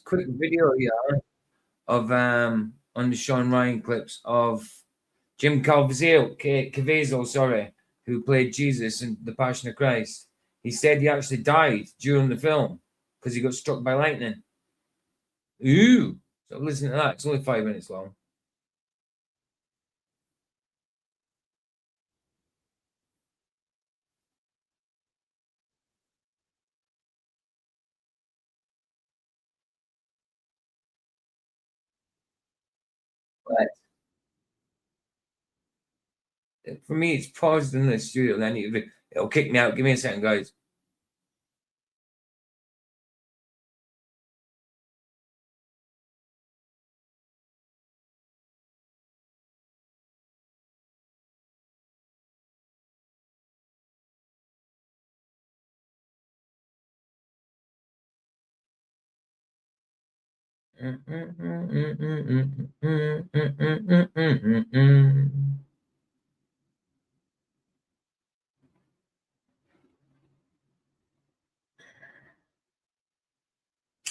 quick video here of on the Shawn Ryan clips of Jim Caviezel, sorry, who played Jesus in The Passion of Christ. He said he actually died during the film because he got struck by lightning. Ooh! So listen to that. It's only 5 minutes long. But for me, it's paused in the studio, and then it'll kick me out. Give me a second, guys.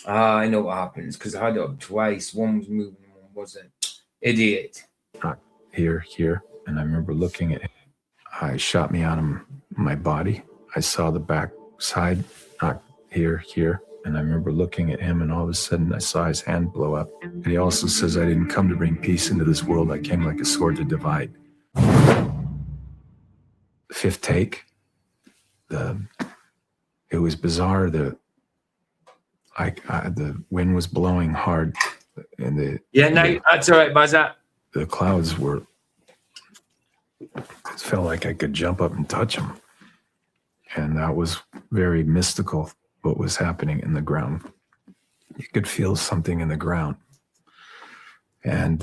I know what happens because I had it up twice. One was moving, one wasn't. Idiot. Here, and I remember looking at him. I shot me out of my body. I saw the back side, not here, and I remember looking at him, and all of a sudden I saw his hand blow up. And he also says, I didn't come to bring peace into this world. I came like a sword to divide. The fifth take, it was bizarre. The wind was blowing hard, and that's all right, Bazza. The clouds were. It felt like I could jump up and touch them, and that was very mystical. What was happening in the ground? You could feel something in the ground, and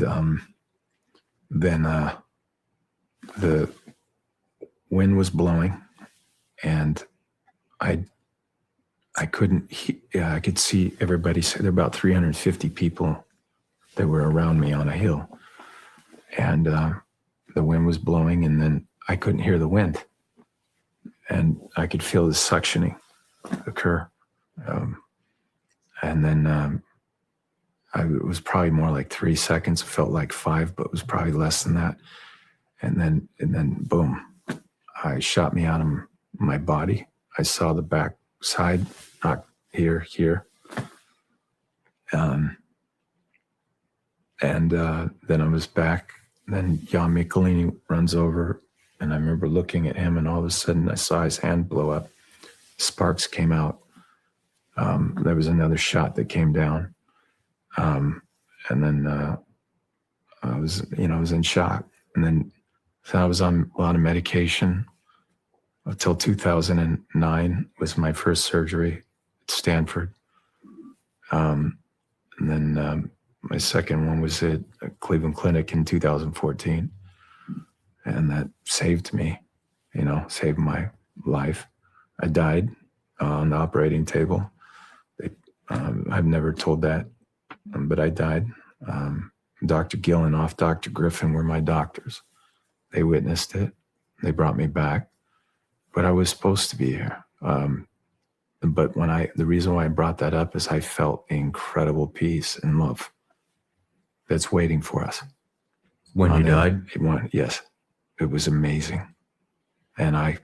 then the wind was blowing, and I couldn't. I could see everybody. There were about 350 people that were around me on a hill, and the wind was blowing, and then I couldn't hear the wind, and I could feel the suctioning occur, and then it was probably more like 3 seconds. It felt like 5, but it was probably less than that. And then boom, I shot me out of my body. I saw the back side, not here, and then I was back. Then Jan Michelini runs over, and I remember looking at him, and all of a sudden I saw his hand blow up. Sparks came out. There was another shot that came down, and then I was in shock. And then so I was on a lot of medication until 2009 was my first surgery at Stanford, and then my second one was at Cleveland Clinic in 2014, and that saved me, saved my life. I died on the operating table. I've never told that, but I died. Dr. Gillenoff, Dr. Griffin were my doctors. They witnessed it. They brought me back, but I was supposed to be here. But the reason why I brought that up is I felt incredible peace and love that's waiting for us. When you died? Yes. It was amazing. And I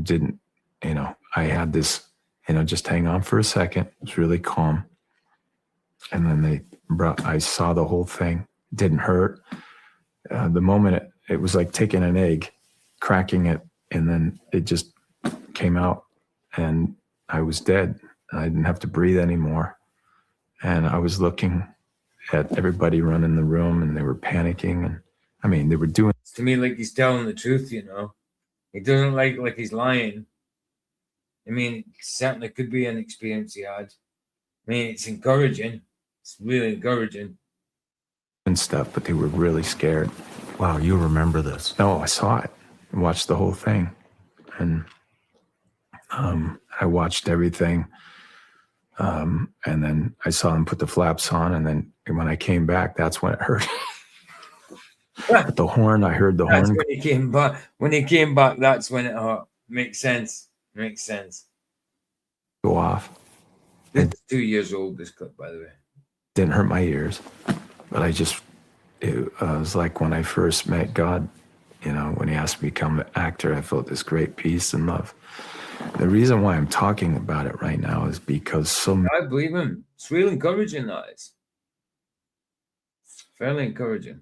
didn't, I had this, just hang on for a second. It was really calm. And then I saw the whole thing. It didn't hurt. The moment it was like taking an egg, cracking it, and then it just came out, and I was dead. I didn't have to breathe anymore. And I was looking at everybody running the room, and they were panicking, and they were doing to me like he's telling the truth. He doesn't like he's lying. It certainly could be an experience he had. It's encouraging. It's really encouraging and stuff, but they were really scared. Wow, you remember this? No, I saw it. I watched the whole thing, and I watched everything. And then I saw them put the flaps on, and then when I came back, that's when it hurt. But the horn, I heard the horn. When he came back. When he came back, that's when it hurt. Makes sense. Go off, It's 2 years old, this clip, by the way. Didn't hurt my ears, but it was like when I first met God, you know, when he asked me to become an actor, I felt this great peace and love. The reason why I'm talking about it right now is because I believe him. It's real encouraging, that is. Fairly encouraging.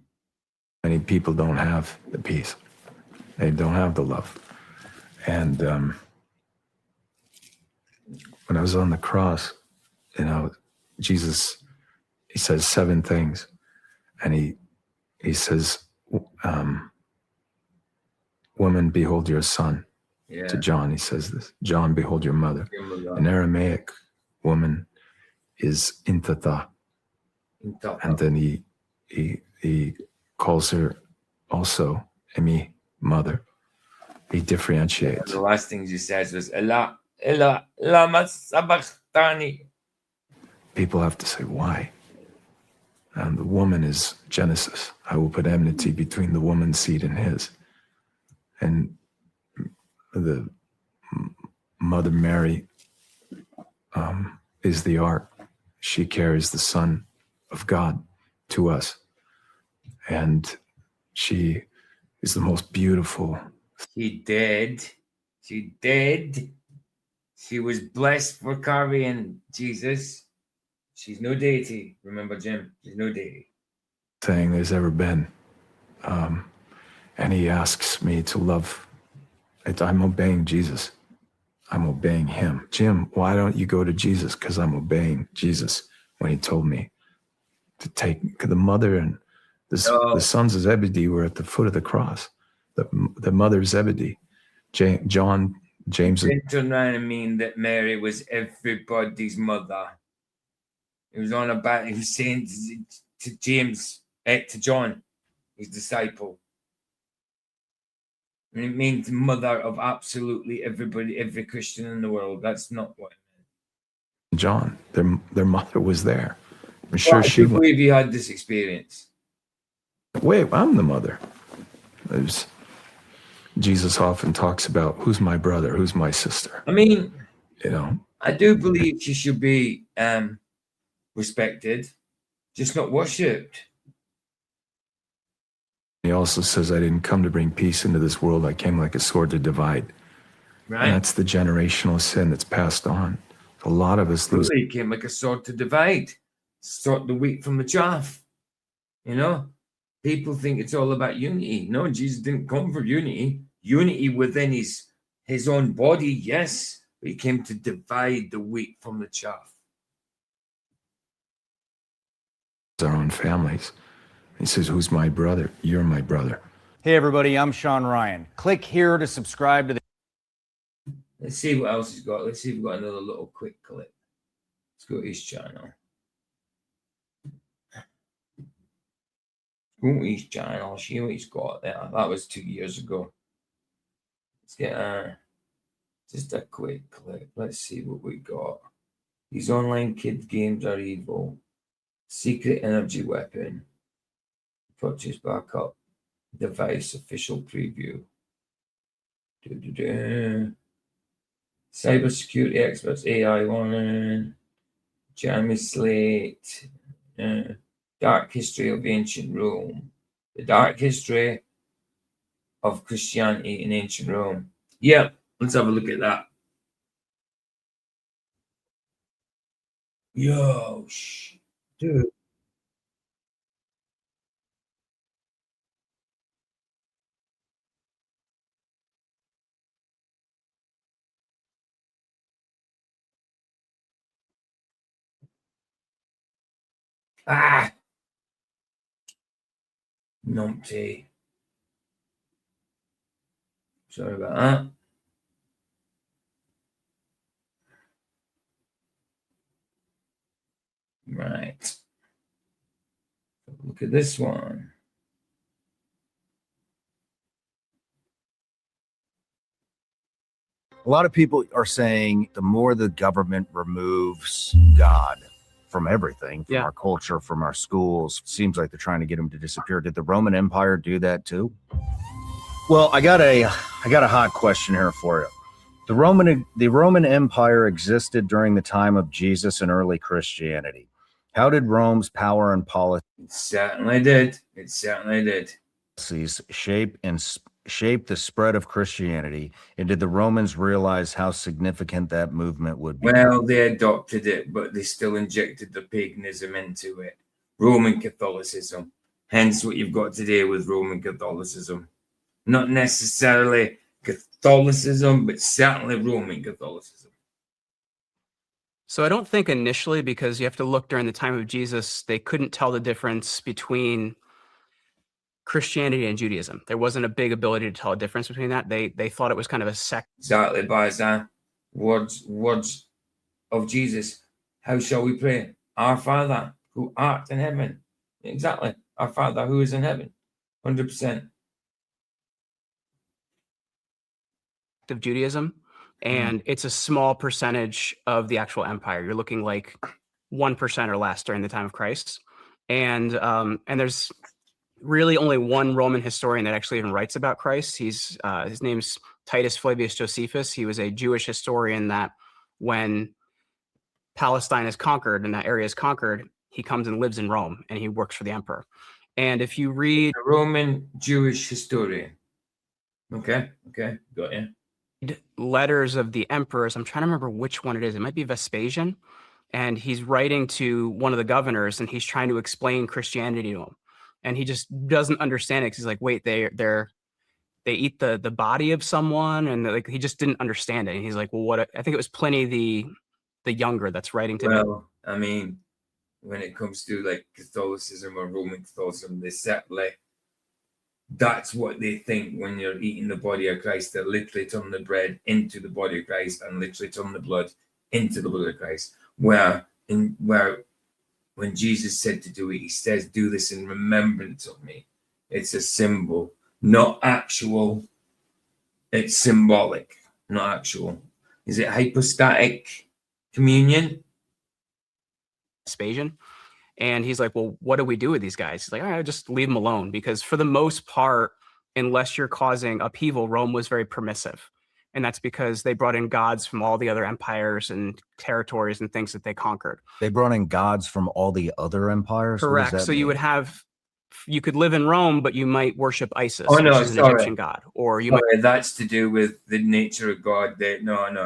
many people don't have the peace. They don't have the love. And when I was on the cross, you know, Jesus, he says 7 things. And he says, woman, behold your son. Yeah. To John, he says this. John, behold your mother. Your mother. In Aramaic, woman is intatha. And then he calls her also Emi, mother. He differentiates. The last thing he says was, Ella, lama sabachthani. People have to say, why? And the woman is Genesis. I will put enmity between the woman's seed and his. And the Mother Mary is the ark. She carries the Son of God to us. And she is the most beautiful. She did. She did. She was blessed for carrying Jesus. She's no deity. Remember, Jim? She's no deity. Thing there's ever been. And he asks me to love. I'm obeying Jesus. I'm obeying him. Jim, why don't you go to Jesus? Because I'm obeying Jesus when he told me to take the mother and the sons of Zebedee were at the foot of the cross. The mother of Zebedee, John, James. Didn't turn around and mean that Mary was everybody's mother. He was on about, he was saying to James, to John, his disciple. And it means mother of absolutely everybody, every Christian in the world. That's not what it meant. John, their mother was there. I'm sure she believe you had this experience. Wait, I'm the mother. Jesus often talks about who's my brother, who's my sister. I mean, you know, I do believe she should be respected, just not worshipped. He also says, I didn't come to bring peace into this world. I came like a sword to divide. Right. And that's the generational sin that's passed on. A lot of us lose. He came like a sword to divide, sort the wheat from the chaff. You know, people think it's all about unity. No, Jesus didn't come for unity. Unity within his own body, yes, but he came to divide the wheat from the chaff. Our own families. He says, who's my brother? You're my brother. Hey, everybody, I'm Shawn Ryan. Click here to subscribe to the... Let's see what else he's got. Let's see if we've got another little quick clip. Let's go to his channel. Go to his channel. See what he's got there. That was 2 years ago. Let's get just a quick clip. Let's see what we got. These online kid games are evil. Secret energy weapon. Purchase backup device official preview. Cybersecurity experts, AI one, Jamie Slate, dark history of ancient Rome, the dark history of Christianity in ancient Rome. Yeah, let's have a look at that. Yo, dude. Ah, numpty. Sorry about that. Right. Look at this one. A lot of people are saying the more the government removes God from everything, from our culture, from our schools, seems like they're trying to get him to disappear. Did the Roman Empire do that too? Well, I got a hot question here for you. The Roman Empire existed during the time of Jesus and early Christianity. How did Rome's power and policies It certainly did. It certainly did. shape the spread of Christianity? And did the Romans realize how significant that movement would be? Well, they adopted it, but they still injected the paganism into it. Roman Catholicism. Hence what you've got today with Roman Catholicism. Not necessarily Catholicism, but certainly Roman Catholicism. So I don't think initially, because you have to look during the time of Jesus, they couldn't tell the difference between Christianity and Judaism. There wasn't a big ability to tell a difference between that. They thought it was kind of a sect. Exactly, Barzan. Words of Jesus. How shall we pray? Our Father, who art in heaven. Exactly. Our Father, who is in heaven. 100%. Of Judaism, and it's a small percentage of the actual empire. You're looking like 1% or less during the time of Christ, and there's really only one Roman historian that actually even writes about Christ. His name's Titus Flavius Josephus. He was a Jewish historian that when Palestine is conquered and that area is conquered, he comes and lives in Rome and he works for the emperor. And if you read a Roman Jewish historian, okay, got you. Letters of the emperors, I'm trying to remember which one it is. It might be Vespasian, and he's writing to one of the governors, and he's trying to explain Christianity to him, and he just doesn't understand it because he's like, wait, they eat the body of someone, and like he just didn't understand it. And he's like, well, what? I think it was Pliny the Younger that's writing to me. Well, I mean, when it comes to like Catholicism or Roman Catholicism, they certainly. That's what they think when you're eating the body of Christ. They're literally turning the bread into the body of Christ and literally turning the blood into the blood of Christ. Where when Jesus said to do it, he says, do this in remembrance of me. It's a symbol, not actual. It's symbolic, not actual. Is it hypostatic communion? Vespasian. And he's like, well, what do we do with these guys? He's like, all right, just leave them alone. Because for the most part, unless you're causing upheaval, Rome was very permissive. And that's because they brought in gods from all the other empires and territories and things that they conquered. They brought in gods from all the other empires? Correct. So you could live in Rome, but you might worship Isis, which is an Egyptian god. Or you might. That's to do with the nature of God.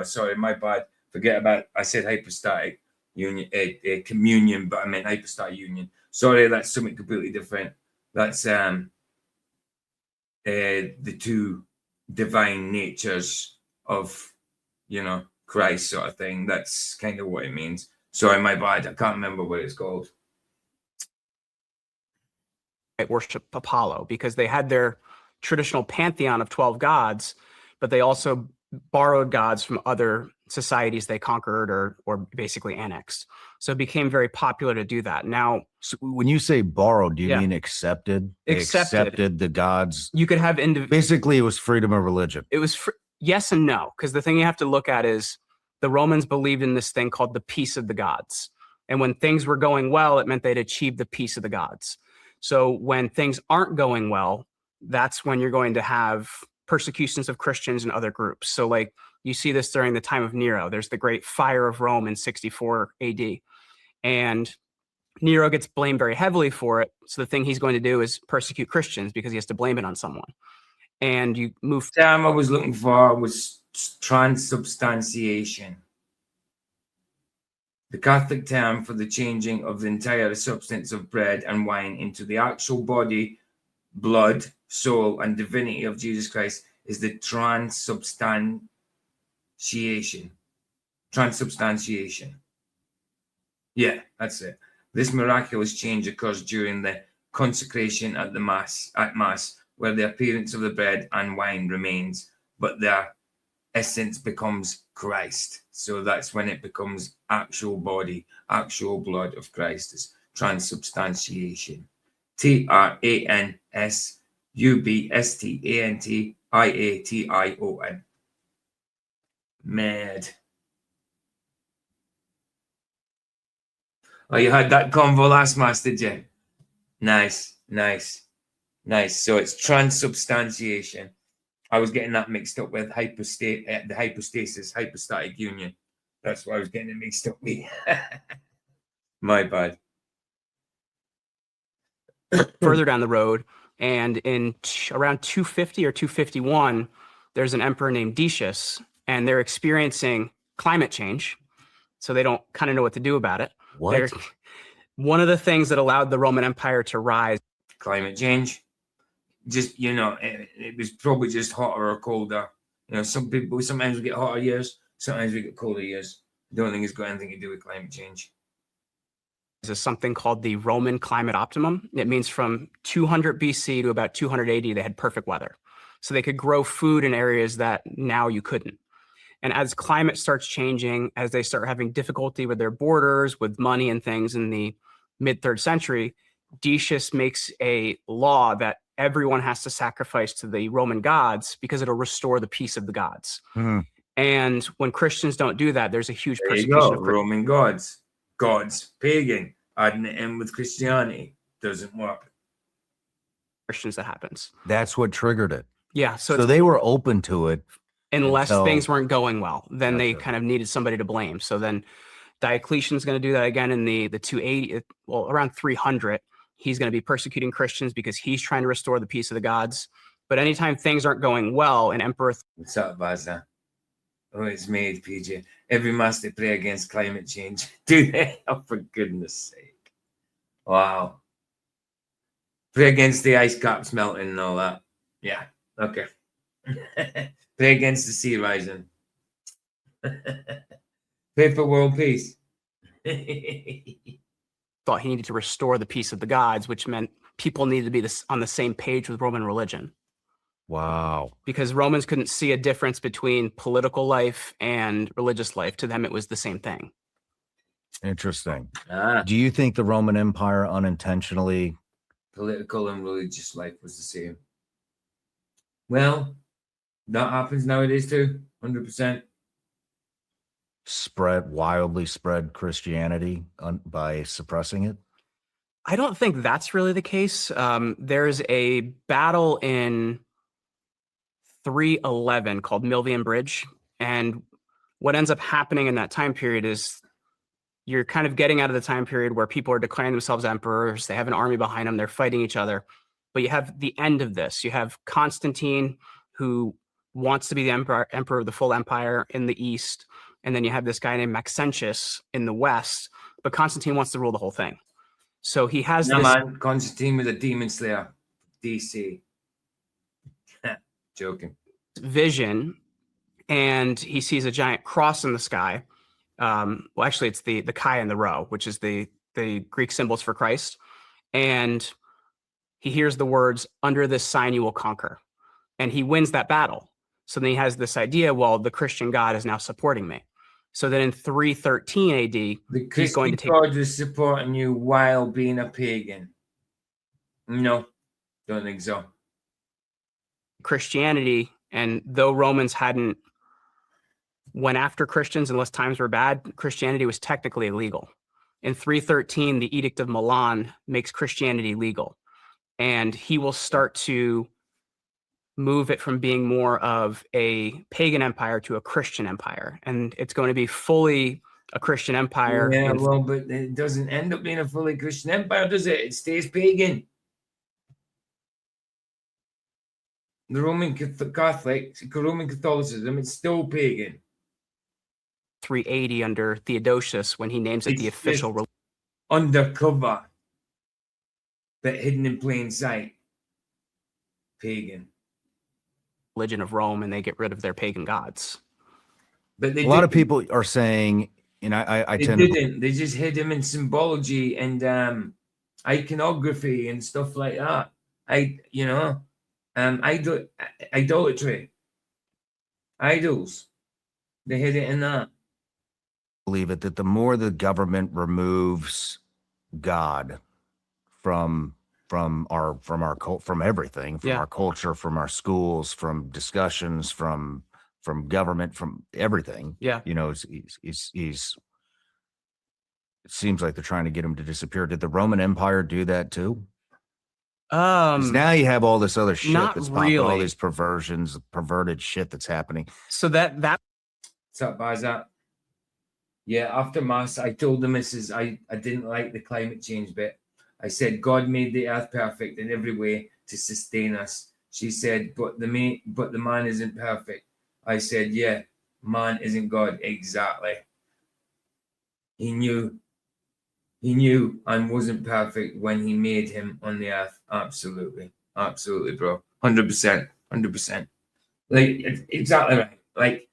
Sorry, my bad. Forget about, I said hypostatic union, a communion, but I meant hypostatic union. Sorry, that's something completely different. That's the two divine natures of Christ, sort of thing. That's kind of what it means. Sorry, my bad. I can't remember what it's called. Worship Apollo because they had their traditional pantheon of 12 gods, but they also borrowed gods from other societies they conquered or basically annexed. So it became very popular to do that. Now, so when you say borrowed, do you mean accepted? Accepted the gods. You could have basically it was freedom of religion. It was yes and no, because the thing you have to look at is the Romans believed in this thing called the peace of the gods. And when things were going well, it meant they'd achieved the peace of the gods. So when things aren't going well, that's when you're going to have persecutions of Christians and other groups. So like you see this during the time of Nero. There's the great fire of Rome in 64 AD. And Nero gets blamed very heavily for it. So the thing he's going to do is persecute Christians because he has to blame it on someone. And you move. The term I was looking for was transubstantiation. The Catholic term for the changing of the entire substance of bread and wine into the actual body, blood, soul, and divinity of Jesus Christ is the transubstantiation. Transubstantiation. Yeah, that's it. This miraculous change occurs during the consecration at Mass, where the appearance of the bread and wine remains, but their essence becomes Christ. So that's when it becomes actual body, actual blood of Christ. Is transubstantiation. transubstantiation. Mad. Oh, you had that convo last Mass, did you? Nice. So it's transubstantiation. I was getting that mixed up with the hypostatic union. That's why I was getting it mixed up with. My bad. Further down the road, and in around 250 or 251, there's an emperor named Decius, and they're experiencing climate change, so they don't kind of know what to do about it. What? One of the things that allowed the Roman Empire to rise. Climate change. Just, it was probably just hotter or colder. Some people, sometimes we get hotter years, sometimes we get colder years. I don't think it's got anything to do with climate change. Is something called the Roman climate optimum. It means from 200 BC to about 280, they had perfect weather. So they could grow food in areas that now you couldn't. And as climate starts changing, as they start having difficulty with their borders, with money and things in the mid-3rd century, Decius makes a law that everyone has to sacrifice to the Roman gods because it'll restore the peace of the gods. And when Christians don't do that, there's a huge persecution of Roman gods, pagan, adding it in with Christianity doesn't work. Christians that happens. That's what triggered it. Yeah. So they were open to it. Unless until- things weren't going well, then they Gotcha. kind of needed somebody to blame. So then Diocletian's going to do that again in the 280, well, around 300. He's going to be persecuting Christians because he's trying to restore the peace of the gods. But anytime things aren't going well, an emperor. What's up, Baza? Oh, it's made, PJ. Every mass they pray against climate change. Do they? Oh, for goodness sake. Wow. Pray against the ice caps melting and all that. Yeah, okay. Pray against the sea rising. Pray for world peace. thought he needed to restore the peace of the gods, which meant people needed to be on the same page with Roman religion. Wow. Because Romans couldn't see a difference between political life and religious life. To them, it was the same thing. Interesting. Ah, Do you think the Roman Empire unintentionally political and religious life was the same. Well, that happens nowadays too, 100%. wildly spread Christianity by suppressing it? I don't think that's really the case. There's a battle in 311 called Milvian Bridge. And what ends up happening in that time period is you're kind of getting out of the time period where people are declaring themselves emperors. They have an army behind them. They're fighting each other. But you have the end of this. You have Constantine, who wants to be the emperor of the full empire in the east. And then you have this guy named Maxentius in the west. But Constantine wants to rule the whole thing. So he has No, this man, Constantine with a demon slayer. DC. Joking. vision, and he sees a giant cross in the sky. Well, actually, it's the chi and the rho, which is the Greek symbols for Christ. And he hears the words, "Under this sign you will conquer." And he wins that battle. So then he has this idea, well, the Christian God is now supporting me. So then in 313 AD, The he's Christian going to take God is supporting you while being a pagan. No, don't think so. Christianity. And though Romans hadn't went after Christians unless times were bad, Christianity was technically illegal. In 313, the Edict of Milan makes Christianity legal. And he will start to move it from being more of a pagan empire to a Christian empire. And it's going to be fully a Christian empire. Yeah, well, but it doesn't end up being a fully Christian empire, does it? It stays pagan. The Roman Catholicism, it's still pagan. 380 under Theodosius when he names it It's the official just undercover, but hidden in plain sight. Pagan. religion of Rome, and they get rid of their pagan gods. But they A lot of didn't. people are saying, and I They tend to didn't. They just hid him in symbology and iconography and stuff like that. Idolatry. Idols. They hid it in that. believe it that the more the government removes God from everything, from Yeah. our culture, from our schools, from discussions, from government, from everything. Yeah. You know, he's it seems like they're trying to get him to disappear. Did the Roman Empire do that too? 'Cause now you have all this other shit Not that's popping, all really. these perversions, perverted shit that's happening. So that What's up, Baza? Yeah, after Mass, I told the missus I didn't like the climate change bit. I said God made the earth perfect in every way to sustain us. She said, but the man isn't perfect. I said, yeah, man isn't God. Exactly. He knew and wasn't perfect when he made him on the earth. Absolutely. Absolutely, bro. 100%. 100%. Like, exactly right. Like,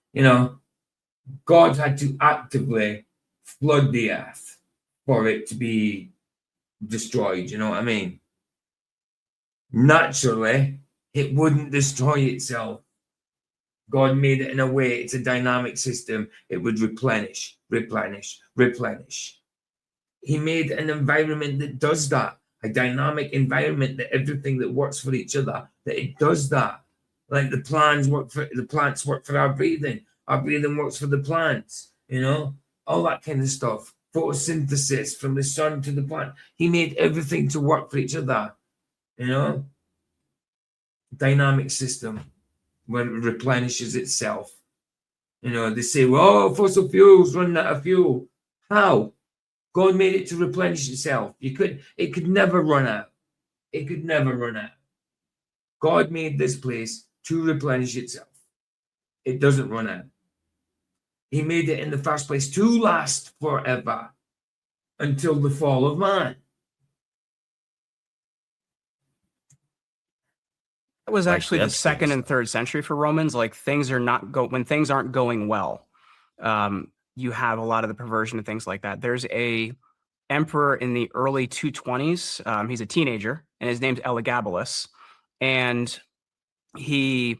God had to actively flood the earth for it to be destroyed. You know what I mean? Naturally, it wouldn't destroy itself. God made it in a way, it's a dynamic system. It would replenish, replenish, replenish. He made an environment that does that, a dynamic environment that everything that works for each other, that it does that. Like the plants work for our breathing works for the plants, all that kind of stuff. Photosynthesis from the sun to the plant. He made everything to work for each other, dynamic system when it replenishes itself. They say, well, fossil fuels run out of fuel. How? God made it to replenish itself. It could never run out. It could never run out. God made this place to replenish itself. It doesn't run out. He made it in the first place to last forever until the fall of man. That was actually the second and third century for Romans. Like things are when things aren't going well, you have a lot of the perversion and things like that. There's a emperor in the early 220s. He's a teenager, and his name's Elagabalus, and he's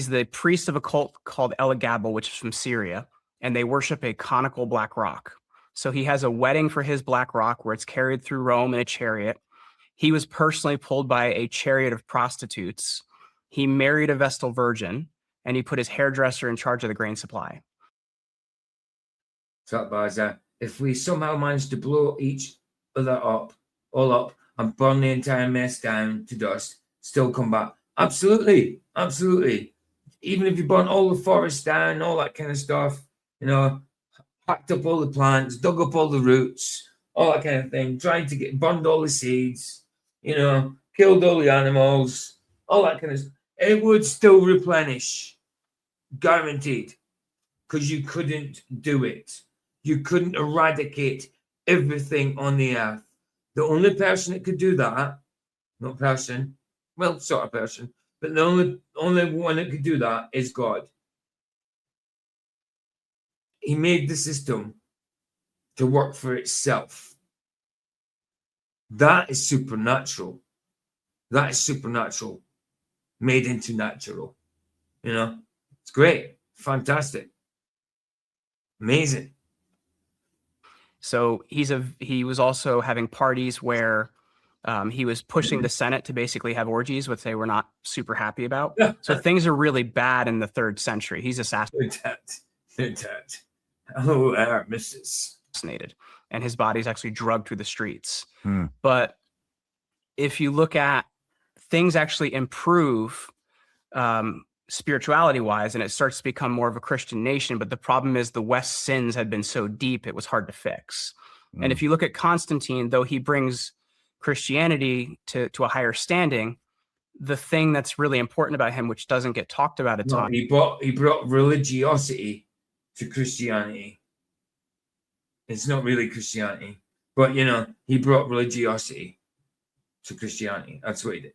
the priest of a cult called Elagabal, which is from Syria, and they worship a conical black rock. So he has a wedding for his black rock where it's carried through Rome in a chariot. He was personally pulled by a chariot of prostitutes. He married a Vestal virgin, and he put his hairdresser in charge of the grain supply. So, Baza, if we somehow manage to blow each other all up, and burn the entire mess down to dust, still come back. Absolutely. Absolutely. Even if you burn all the forests down, all that kind of stuff, packed up all the plants, dug up all the roots, all that kind of thing, burned all the seeds, killed all the animals, all that kind of stuff. It would still replenish. Guaranteed. Because you couldn't do it. You couldn't eradicate everything on the earth. The only person that could do that, not person, well, sort of person, but the only one that could do that is God. He made the system to work for itself. That is supernatural. That is supernatural, made into natural. It's great, fantastic, amazing. So he was also having parties where he was pushing the Senate to basically have orgies, which they were not super happy about. So things are really bad in the 3rd century. He's They're dead. Oh, our missus. Assassinated, and his body's actually drugged through the streets. But if you look at things actually improve spirituality wise, and it starts to become more of a Christian nation. But the problem is the West's sins had been so deep, it was hard to fix. And if you look at Constantine, though he brings Christianity to a higher standing, the thing that's really important about him, which doesn't get talked about a ton. He brought religiosity to Christianity. It's not really Christianity, but he brought religiosity to Christianity. That's what he did.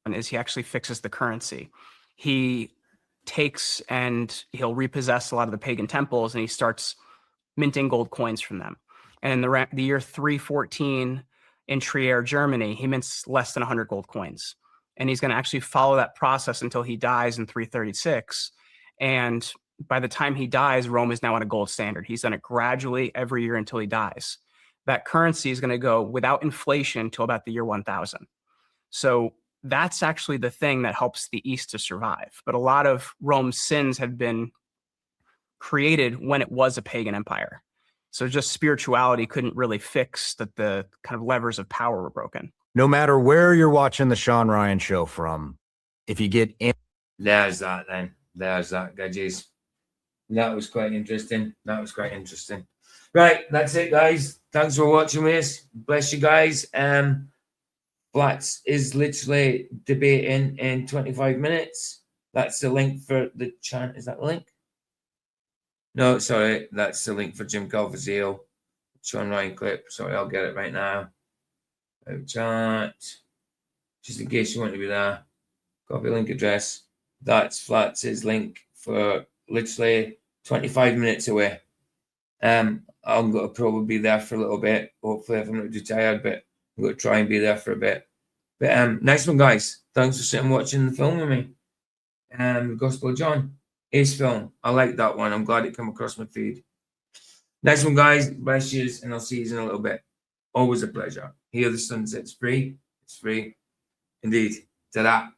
And he actually fixes the currency. He takes and he'll repossess a lot of the pagan temples, and he starts minting gold coins from them. And in the year 314 in Trier, Germany, he mints less than 100 gold coins. And he's going to actually follow that process until he dies in 336. And by the time he dies, Rome is now on a gold standard. He's done it gradually every year until he dies. That currency is going to go without inflation till about the year 1000. So that's actually the thing that helps the East to survive. But a lot of Rome's sins have been created when it was a pagan empire. So just spirituality couldn't really fix that the kind of levers of power were broken. No matter where you're watching the Shawn Ryan show from, if you get in, There's that then. There's that, guys. That was quite interesting. Right, that's it, guys. Thanks for watching this. Bless you guys. Flats is literally debating in 25 minutes. That's the link for the chant. Is that the link? No, sorry. That's the link for Jim Caviezel. Shawn Ryan clip. Sorry, I'll get it right now. Chat. Just in case you want to be there. Copy link address. That's Flats' link for literally 25 minutes away. I'm going to probably be there for a little bit. Hopefully, if I'm not too tired, but I'm going to try and be there for a bit. But nice one, guys. Thanks for sitting watching the film with me. Gospel of John. Ace film. I like that one. I'm glad it came across my feed. Nice one, guys. Bless you, and I'll see you in a little bit. Always a pleasure. Here the sunset's free. It's free. Indeed. Ta-da.